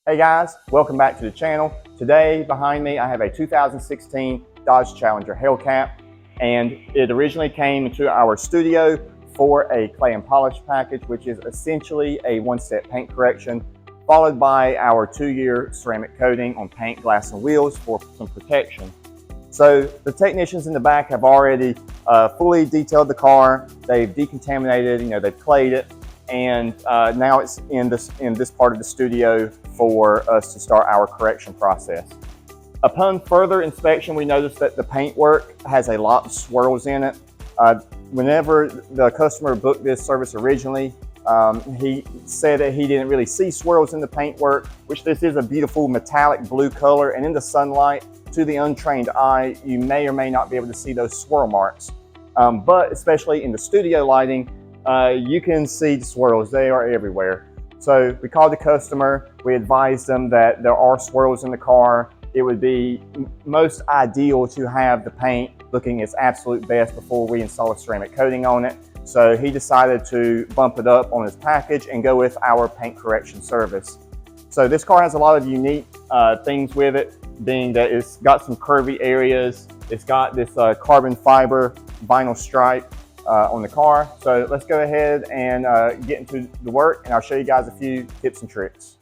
Hey guys, welcome back to the channel. Today behind me I have a 2016 Dodge Challenger Hellcat, and it originally came into our studio for a clay and polish package, which is essentially a one-step paint correction followed by our 2-year ceramic coating on paint, glass, and wheels for some protection. So the technicians in the back have already fully detailed the car. They've decontaminated, they've clayed it, and now it's in this part of the studio for us to start our correction process. Upon further inspection, we noticed that the paintwork has a lot of swirls in it. Whenever the customer booked this service originally, he said that he didn't really see swirls in the paintwork, which this is a beautiful metallic blue color, and in the sunlight, to the untrained eye, you may or may not be able to see those swirl marks. But especially in the studio lighting, you can see the swirls. They are everywhere. So we called the customer, we advised them that there are swirls in the car. It would be most ideal to have the paint looking its absolute best before we install a ceramic coating on it. So he decided to bump it up on his package and go with our paint correction service. So this car has a lot of unique things with it, being that it's got some curvy areas. It's got this carbon fiber vinyl stripe on the car. So let's go ahead and get into the work, and I'll show you guys a few tips and tricks.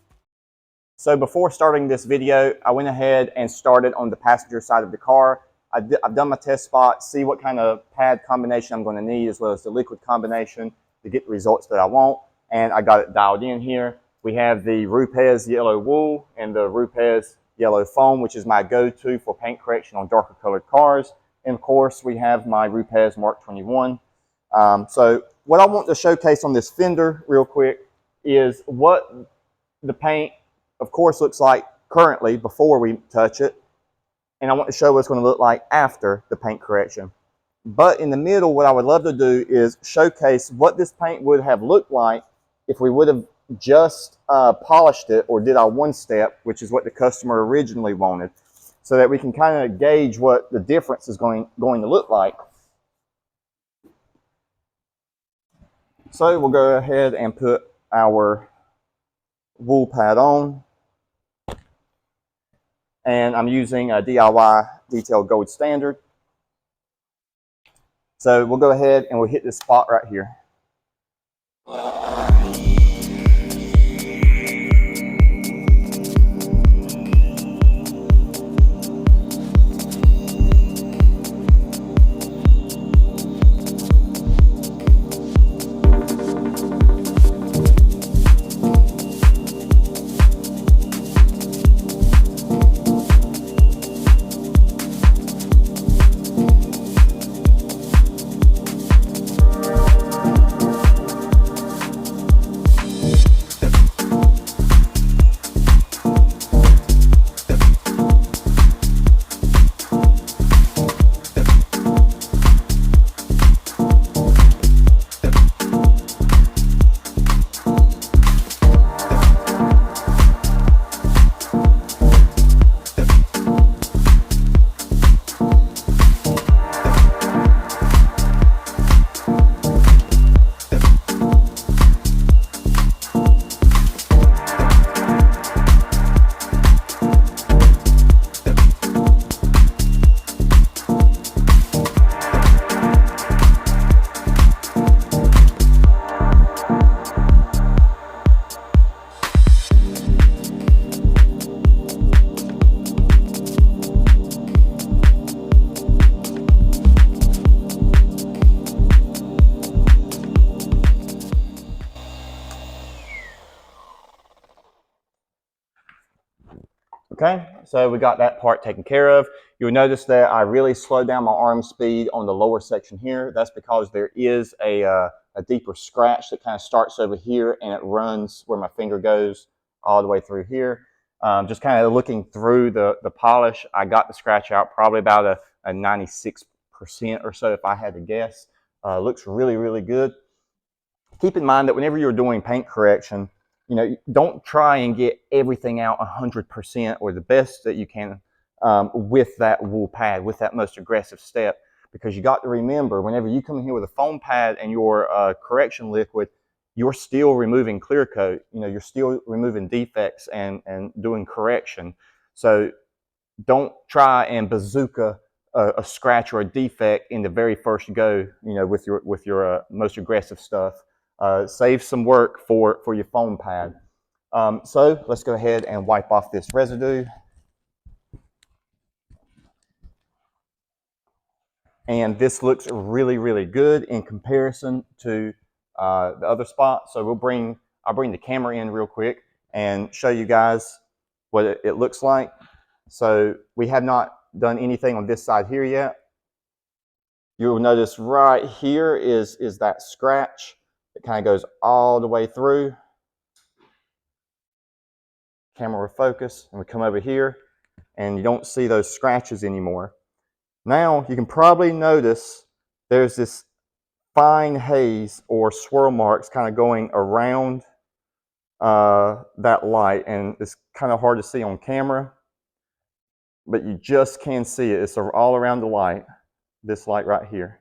So before starting this video, I went ahead and started on the passenger side of the car. I've done my test spot, see what kind of pad combination I'm going to need, as well as the liquid combination to get the results that I want, and I got it dialed in here. We have the Rupes yellow wool and the Rupes yellow foam, which is my go-to for paint correction on darker colored cars. And of course, we have my Rupes Mark 21. So what I want to showcase on this fender real quick is what the paint, of course, looks like currently before we touch it. And I want to show what it's going to look like after the paint correction. But in the middle, what I would love to do is showcase what this paint would have looked like if we would have just polished it or did our one step, which is what the customer originally wanted, so that we can kind of gauge what the difference is going to look like. So we'll go ahead and put our wool pad on. And I'm using a DIY Detail Gold Standard. So we'll go ahead and we'll hit this spot right here. Okay, so we got that part taken care of. You'll notice that I really slowed down my arm speed on the lower section here. That's because there is a deeper scratch that kind of starts over here and it runs where my finger goes all the way through here. Just kind of looking through the polish, I got the scratch out probably about a 96% or so if I had to guess. Looks really, really good. Keep in mind that whenever you're doing paint correction, don't try and get everything out 100% or the best that you can with that wool pad, with that most aggressive step. Because you got to remember, whenever you come in here with a foam pad and your correction liquid, you're still removing clear coat. You know, you're still removing defects and doing correction. So don't try and bazooka a scratch or a defect in the very first go, you know, with your most aggressive stuff. Save some work for your foam pad. So let's go ahead and wipe off this residue. And this looks really, really good in comparison to the other spot. So I'll bring the camera in real quick and show you guys what it looks like. So we have not done anything on this side here yet. You'll notice right here is that scratch. It kind of goes all the way through. Camera will focus, and we come over here, and you don't see those scratches anymore. Now you can probably notice there's this fine haze or swirl marks kind of going around that light, and it's kind of hard to see on camera, but you just can see it. It's all around the light, this light right here.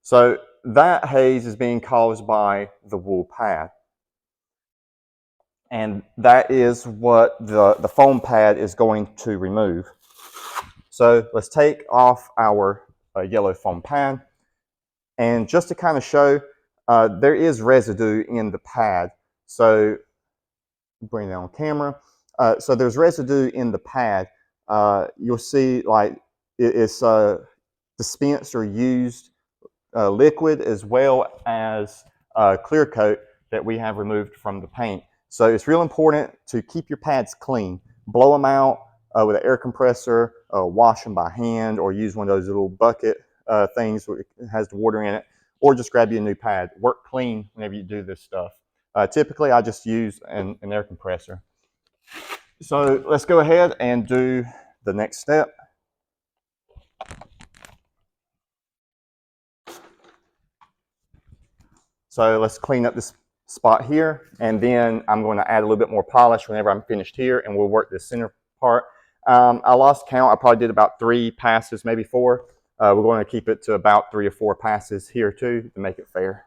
So that haze is being caused by the wool pad, and that is what the foam pad is going to remove. So let's take off our yellow foam pad, and just to kind of show, there is residue in the pad. So bring that on camera. So there's residue in the pad. You'll see like it's dispensed or used liquid as well as clear coat that we have removed from the paint. So it's real important to keep your pads clean. Blow them out with an air compressor, wash them by hand, or use one of those little bucket things where it has the water in it, or just grab you a new pad. Work clean whenever you do this stuff. Typically, I just use an air compressor. So let's go ahead and do the next step. So let's clean up this spot here, and then I'm going to add a little bit more polish whenever I'm finished here, and we'll work this center part. I lost count. I probably did about 3 passes, maybe 4. We're going to keep it to about 3 or 4 passes here too to make it fair.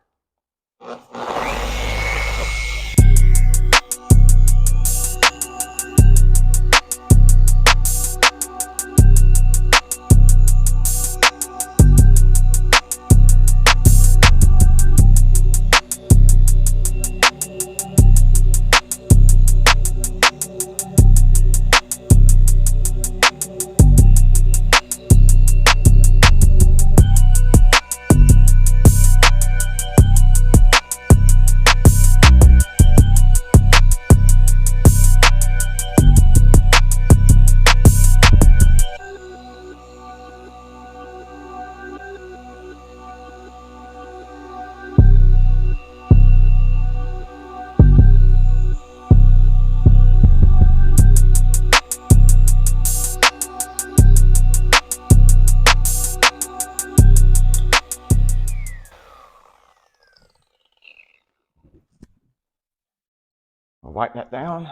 Wipe that down.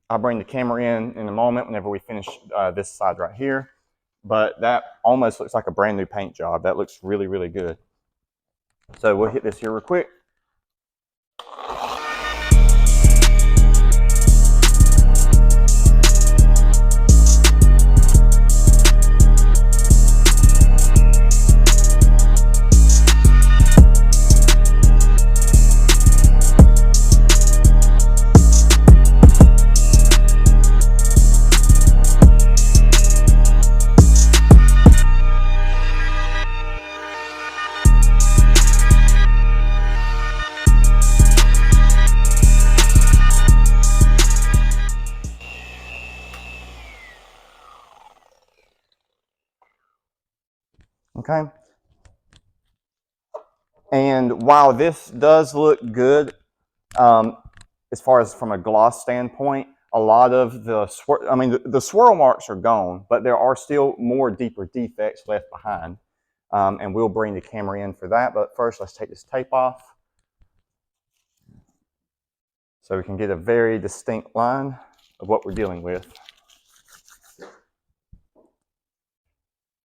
I'll bring the camera in a moment whenever we finish this side right here. But that almost looks like a brand new paint job. That looks really, really good. So we'll hit this here real quick. Okay. And while this does look good, as far as from a gloss standpoint, a lot of the swirl marks are gone, but there are still more deeper defects left behind. And we'll bring the camera in for that. But first, let's take this tape off so we can get a very distinct line of what we're dealing with.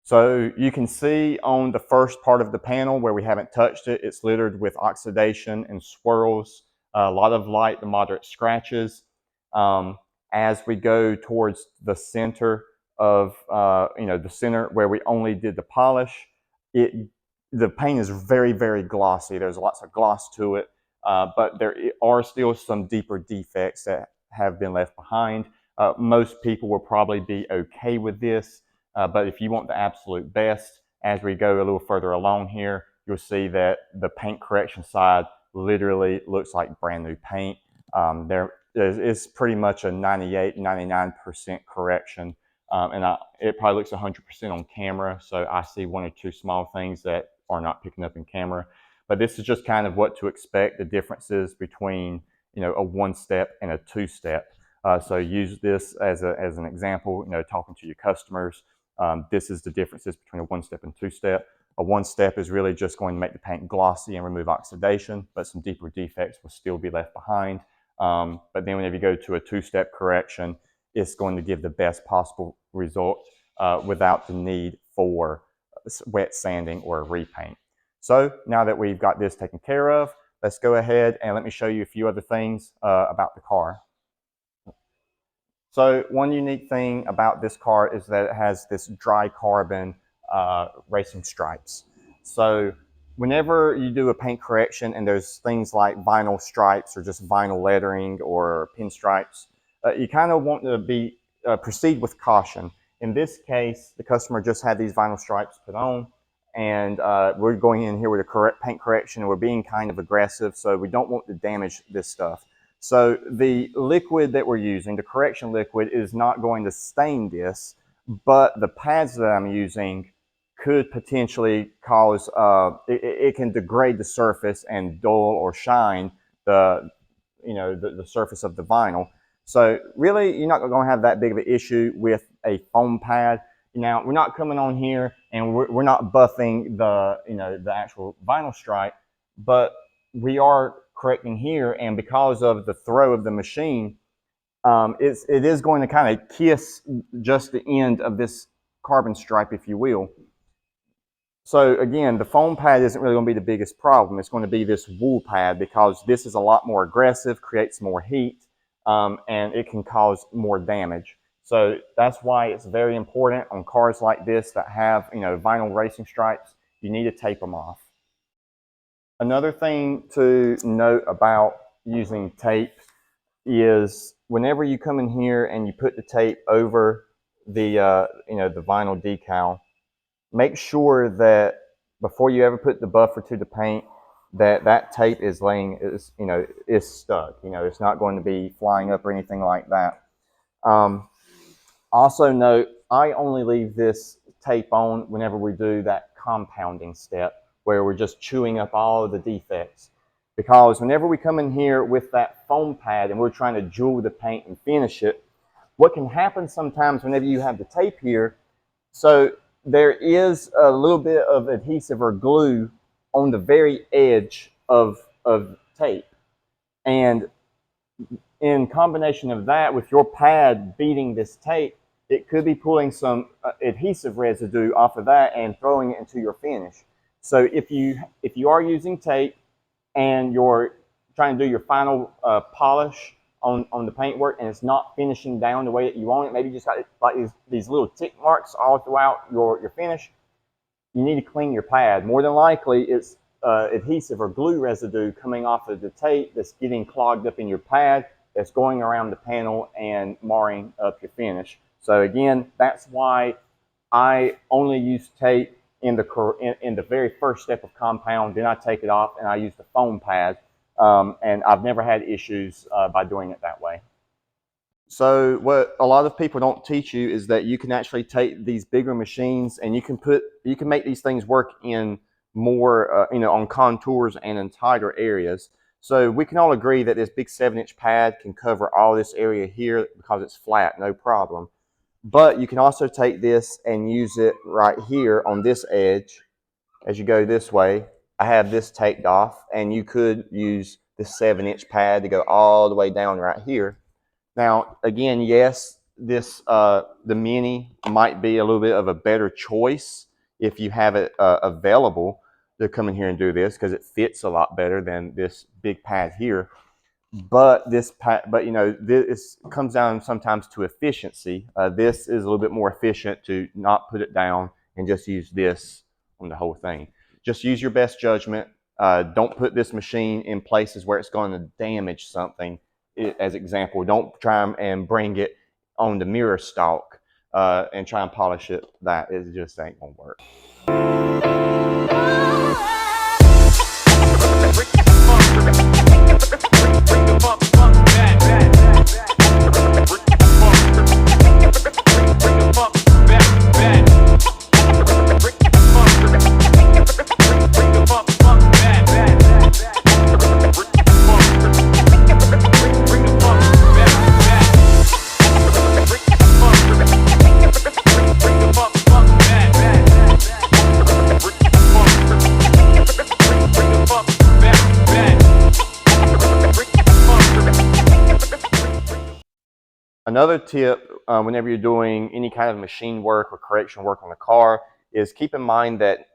So you can see on the first part of the panel where we haven't touched it, it's littered with oxidation and swirls, a lot of light to moderate scratches. As we go towards the center of, the center where we only did the polish, the paint is very, very glossy. There's lots of gloss to it, but there are still some deeper defects that have been left behind. Most people will probably be okay with this. But if you want the absolute best, as we go a little further along here, you'll see that the paint correction side literally looks like brand new paint. There is pretty much a 98, 99% correction. It probably looks 100% on camera, so I see one or two small things that are not picking up in camera. But this is just kind of what to expect, the differences between a one-step and a two-step. So use this as an example, talking to your customers. This is the differences between a one-step and two-step. A one-step is really just going to make the paint glossy and remove oxidation, but some deeper defects will still be left behind. But then whenever you go to a two-step correction, it's going to give the best possible result without the need for wet sanding or a repaint. So now that we've got this taken care of, let's go ahead and let me show you a few other things about the car. So one unique thing about this car is that it has this dry carbon racing stripes. So whenever you do a paint correction and there's things like vinyl stripes or just vinyl lettering or pinstripes, you kind of want to proceed with caution. In this case, the customer just had these vinyl stripes put on, and we're going in here with a paint correction, and we're being kind of aggressive, so we don't want to damage this stuff. So the liquid that we're using, the correction liquid, is not going to stain this, but the pads that I'm using could potentially cause, it can degrade the surface and dull or shine the surface of the vinyl. So really, you're not going to have that big of an issue with a foam pad. Now, we're not coming on here and we're not buffing the actual vinyl stripe, but we are correcting here, and because of the throw of the machine, it is going to kind of kiss just the end of this carbon stripe, if you will. So again, the foam pad isn't really going to be the biggest problem. It's going to be this wool pad, because this is a lot more aggressive, creates more heat, and it can cause more damage. So that's why it's very important on cars like this that have vinyl racing stripes. You need to tape them off. Another thing to note about using tape is whenever you come in here and you put the tape over the the vinyl decal, make sure that before you ever put the buffer to the paint, that tape is is stuck. It's not going to be flying up or anything like that. Also note, I only leave this tape on whenever we do that compounding step, where we're just chewing up all of the defects. Because whenever we come in here with that foam pad and we're trying to jewel the paint and finish it, what can happen sometimes whenever you have the tape here, so there is a little bit of adhesive or glue on the very edge of tape. And in combination of that with your pad beating this tape, it could be pulling some adhesive residue off of that and throwing it into your finish. So if you are using tape and you're trying to do your final polish on the paintwork and it's not finishing down the way that you want it, maybe you just got like these little tick marks all throughout your finish, you need to clean your pad. More than likely, it's adhesive or glue residue coming off of the tape that's getting clogged up in your pad, that's going around the panel and marring up your finish. So again, that's why I only use tape in the very first step of compound. Then I take it off and I use the foam pad, and I've never had issues by doing it that way. So what a lot of people don't teach you is that you can actually take these bigger machines and you can make these things work in more on contours and in tighter areas. So we can all agree that this big 7-inch pad can cover all this area here because it's flat, no problem. But you can also take this and use it right here on this edge. As you go this way, I have this taped off, and you could use this 7-inch pad to go all the way down right here. Now, again, yes, the mini might be a little bit of a better choice if you have it available to come in here and do this, because it fits a lot better than this big pad here. But you know, this comes down sometimes to efficiency. This is a little bit more efficient to not put it down and just use this on the whole thing. Just use your best judgment. Don't put this machine in places where it's going to damage something. As example, don't try and bring it on the mirror stalk and try and polish it. That it just ain't gonna work. Another tip whenever you're doing any kind of machine work or correction work on a car is keep in mind that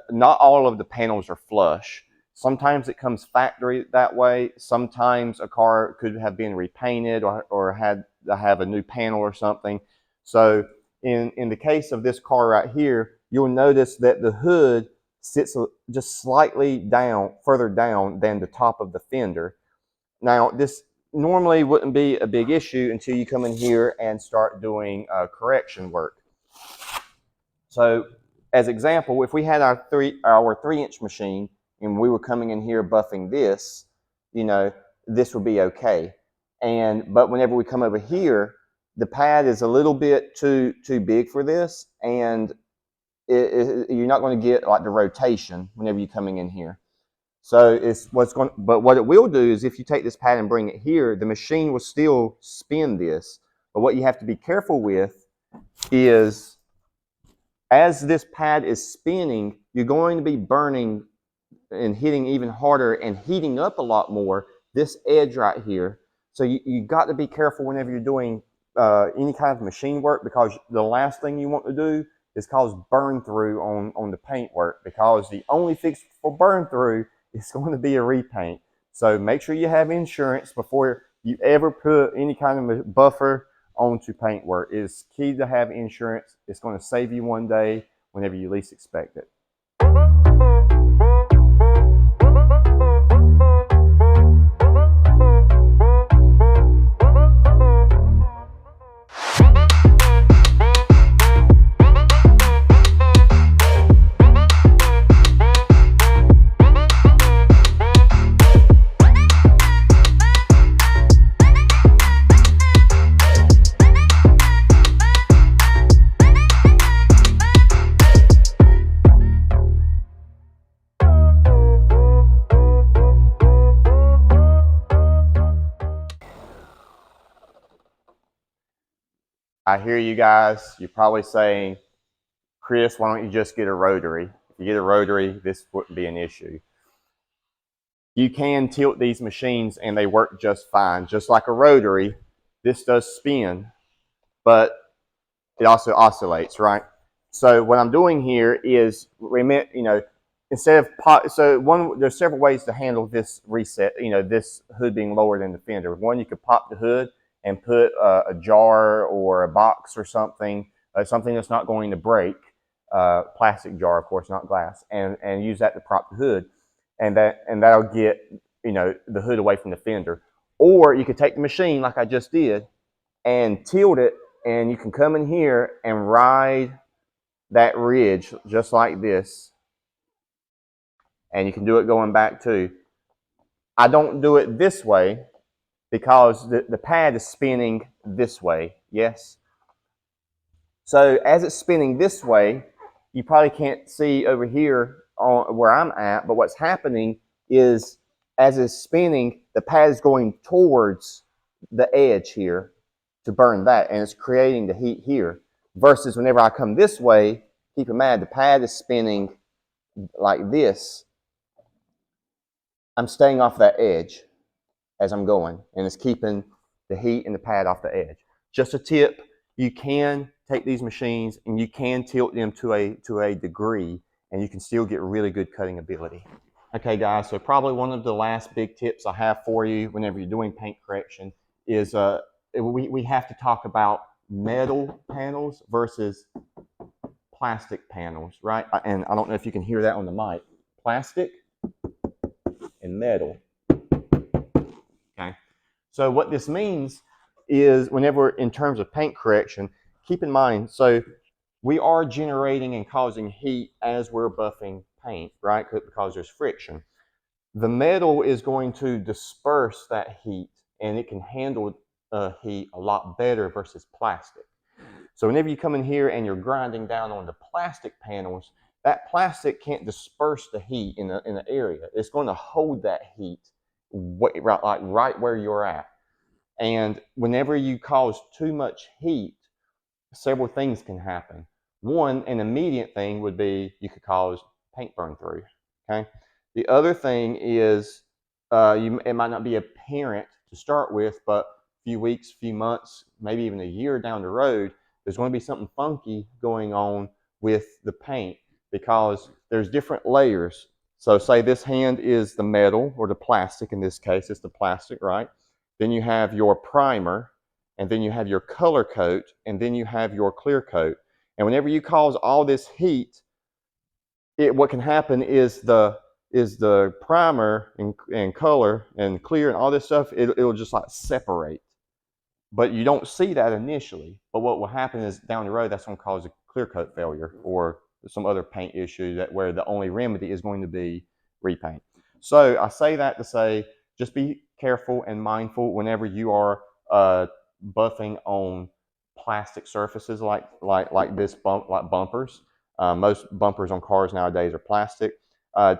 not all of the panels are flush. Sometimes it comes factory that way. Sometimes a car could have been repainted or had to have a new panel or something. So in the case of this car right here, you'll notice that the hood sits just slightly down, further down than the top of the fender. Now, this normally wouldn't be a big issue until you come in here and start doing correction work. So, as example, if we had our 3-inch machine and we were coming in here buffing this, you know, this would be okay. But whenever we come over here, the pad is a little bit too big for this, and you're not going to get like the rotation whenever you're coming in here. So but what it will do is if you take this pad and bring it here, the machine will still spin this. But what you have to be careful with is as this pad is spinning, you're going to be burning and hitting even harder and heating up a lot more this edge right here. So you got to be careful whenever you're doing any kind of machine work, because the last thing you want to do is cause burn through on the paint work, because the only fix for burn through is going to be a repaint. So make sure you have insurance before you ever put any kind of buffer onto paint work. It is key to have insurance. It's going to save you one day whenever you least expect it. I hear you guys. You're probably saying, Chris, why don't you just get a rotary? If you get a rotary, this wouldn't be an issue. You can tilt these machines and they work just fine. Just like a rotary, this does spin, but it also oscillates, right? So what I'm doing here is, you know, instead of there's several ways to handle this reset, you know, this hood being lower than the fender. One, you could pop the hood and put a jar or a box or something, something that's not going to break, plastic jar, of course, not glass, and use that to prop the hood, and that'll get, you know, the hood away from the fender. Or you could take the machine like I just did and tilt it, and you can come in here and ride that ridge just like this, and you can do it going back too. I don't do it this way because the pad is spinning this way, yes? So as it's spinning this way, you probably can't see over here where I'm at, but what's happening is as it's spinning, the pad is going towards the edge here to burn that, and it's creating the heat here. Versus whenever I come this way, keep in mind the pad is spinning like this. I'm staying off that edge as I'm going, and it's keeping the heat and the pad off the edge. Just a tip, you can take these machines and you can tilt them to a degree, and you can still get really good cutting ability. Okay, guys, so probably one of the last big tips I have for you whenever you're doing paint correction is we have to talk about metal panels versus plastic panels, right? And I don't know if you can hear that on the mic. Plastic and metal. Okay. So what this means is whenever in terms of paint correction, keep in mind, so we are generating and causing heat as we're buffing paint, right? Because there's friction. The metal is going to disperse that heat, and it can handle heat a lot better versus plastic. So whenever you come in here and you're grinding down on the plastic panels, that plastic can't disperse the heat in the area. It's going to hold that heat right where you're at. And whenever you cause too much heat, several things can happen. One, an immediate thing would be you could cause paint burn through. Okay. The other thing is it might not be apparent to start with, but a few weeks, few months, maybe even a year down the road, there's going to be something funky going on with the paint because there's different layers. So say this hand is the metal or the plastic. In this case, it's the plastic, right? Then you have your primer, and then you have your color coat, and then you have your clear coat. And whenever you cause all this heat, what can happen is the primer and color and clear and all this stuff, it'll just like separate. But you don't see that initially. But what will happen is down the road, that's going to cause a clear coat failure or some other paint issue where the only remedy is going to be repaint. So I say that to say, just be careful and mindful whenever you are buffing on plastic surfaces like this like bumpers. Most bumpers on cars nowadays are plastic.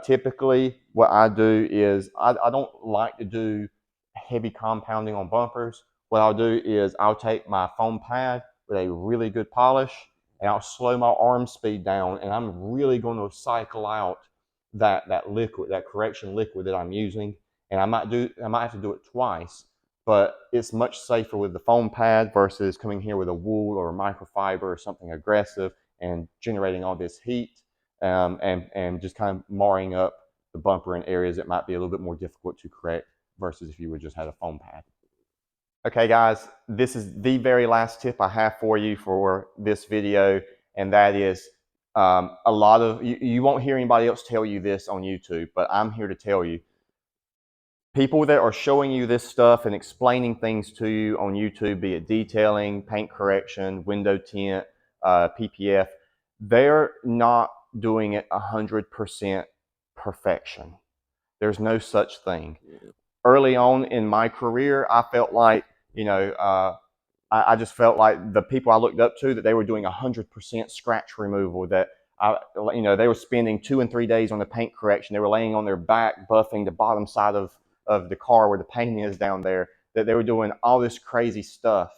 Typically, what I do is I don't like to do heavy compounding on bumpers. What I'll do is I'll take my foam pad with a really good polish and I'll slow my arm speed down, and I'm really going to cycle out that liquid, that correction liquid that I'm using. And I might have to do it twice, but it's much safer with the foam pad versus coming here with a wool or a microfiber or something aggressive and generating all this heat and just kind of marring up the bumper in areas that might be a little bit more difficult to correct versus if you would just had a foam pad. Okay, guys, this is the very last tip I have for you for this video, and that is you won't hear anybody else tell you this on YouTube, but I'm here to tell you. People that are showing you this stuff and explaining things to you on YouTube, be it detailing, paint correction, window tint, PPF, they're not doing it 100% perfection. There's no such thing. Early on in my career, I felt like, I just felt like the people I looked up to, that they were doing 100% scratch removal, that they were spending 2 and 3 days on the paint correction. They were laying on their back, buffing the bottom side of the car where the paint is down there, that they were doing all this crazy stuff.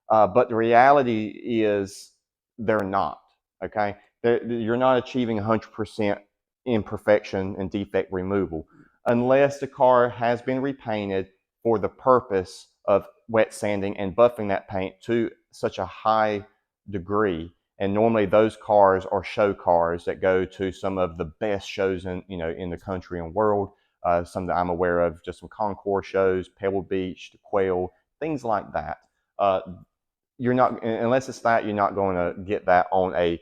But the reality is they're not, okay? You're not achieving 100% imperfection and defect removal unless the car has been repainted for the purpose of wet sanding and buffing that paint to such a high degree. And normally those cars are show cars that go to some of the best shows in the country and world. Some that I'm aware of, just some Concours shows, Pebble Beach, the Quail, things like that. You're not, unless it's that, you're not going to get that on a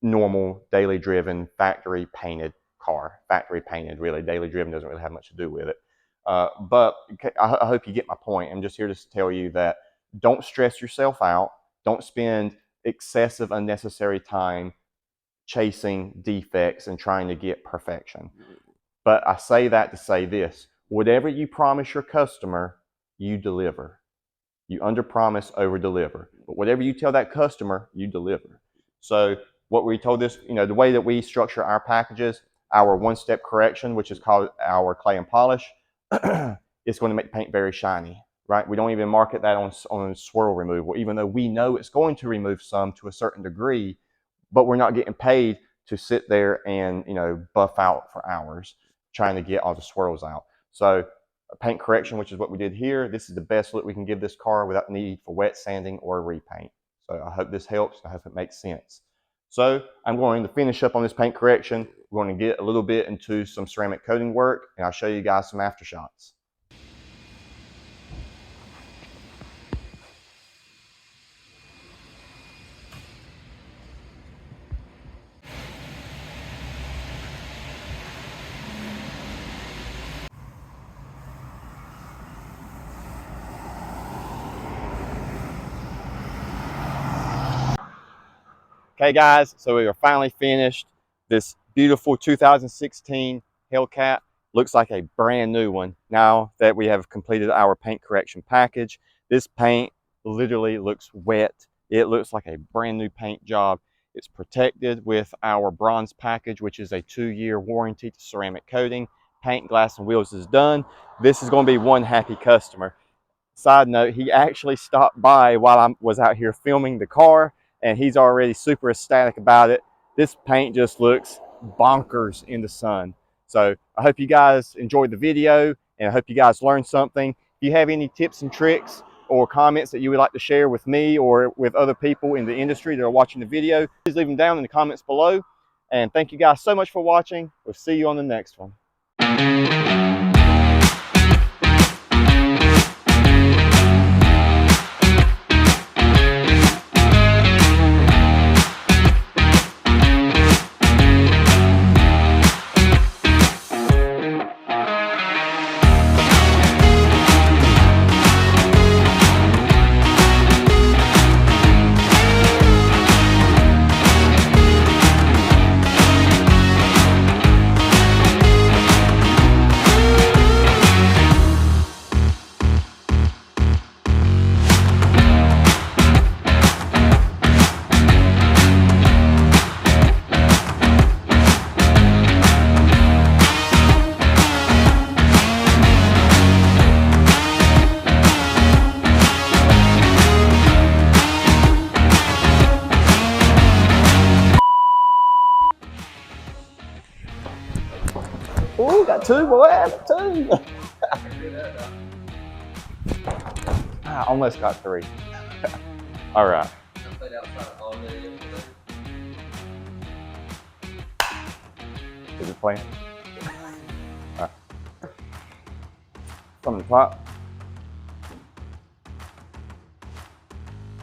normal daily driven factory painted car. Factory painted, really. Daily driven doesn't really have much to do with it. But I hope you get my point. I'm just here to tell you that don't stress yourself out. Don't spend excessive, unnecessary time chasing defects and trying to get perfection. But I say that to say this: whatever you promise your customer, you deliver. You under-promise, over-deliver. But whatever you tell that customer, you deliver. So what we told this, the way that we structure our packages, our one-step correction, which is called our clay and polish, it's going to make paint very shiny, right? We don't even market that on swirl removal, even though we know it's going to remove some to a certain degree, but we're not getting paid to sit there and buff out for hours trying to get all the swirls out. So paint correction, which is what we did here, this is the best look we can give this car without the need for wet sanding or repaint. So I hope this helps. I hope it makes sense. So I'm going to finish up on this paint correction. We're going to get a little bit into some ceramic coating work, and I'll show you guys some aftershots. Okay guys, so we are finally finished. This beautiful 2016 Hellcat looks like a brand new one now that we have completed our paint correction package. This paint literally looks wet. It looks like a brand new paint job. It's protected with our bronze package, which is a 2-year warranty to ceramic coating. Paint, glass, and wheels is done. This is going to be one happy customer. Side note, he actually stopped by while I was out here filming the car, and he's already super ecstatic about it. This paint just looks bonkers in the sun. So I hope you guys enjoyed the video, and I hope you guys learned something. If you have any tips and tricks or comments that you would like to share with me or with other people in the industry that are watching the video, please leave them down in the comments below. And thank you guys so much for watching. We'll see you on the next one. Ooh, got two, boy, two. I almost got three. All right. Is it playing? All right. From the top.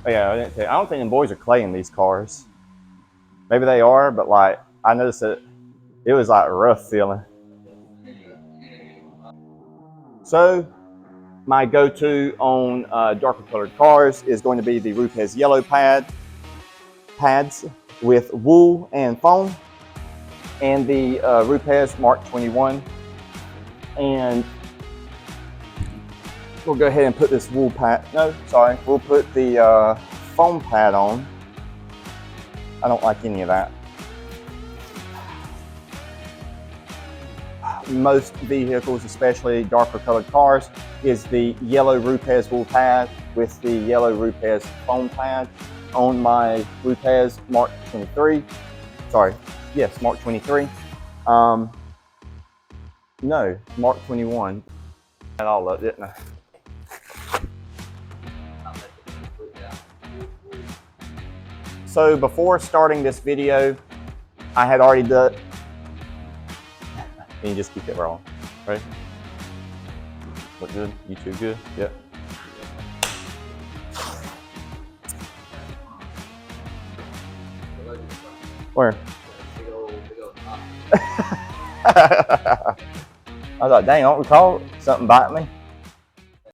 Oh, yeah, I didn't tell you. I don't think them boys are claying these cars. Maybe they are, but like I noticed that it was like rough feeling. So my go-to on darker colored cars is going to be the Rupes yellow pads with wool and foam, and the Rupes Mark 21. And we'll go ahead and put this wool pad, no, sorry, we'll put the foam pad on. I don't like any of that. Most vehicles, especially darker colored cars, is the yellow Rupes wool pad with the yellow Rupes foam pad. On my Rupes Mark 23, sorry, yes, Mark 23. No, Mark 21. That all up, didn't I? So before starting this video, I had already done. Can you just keep it rolling, right? Look good? You two good? Yep. Where? I thought, dang, I don't recall something biting me.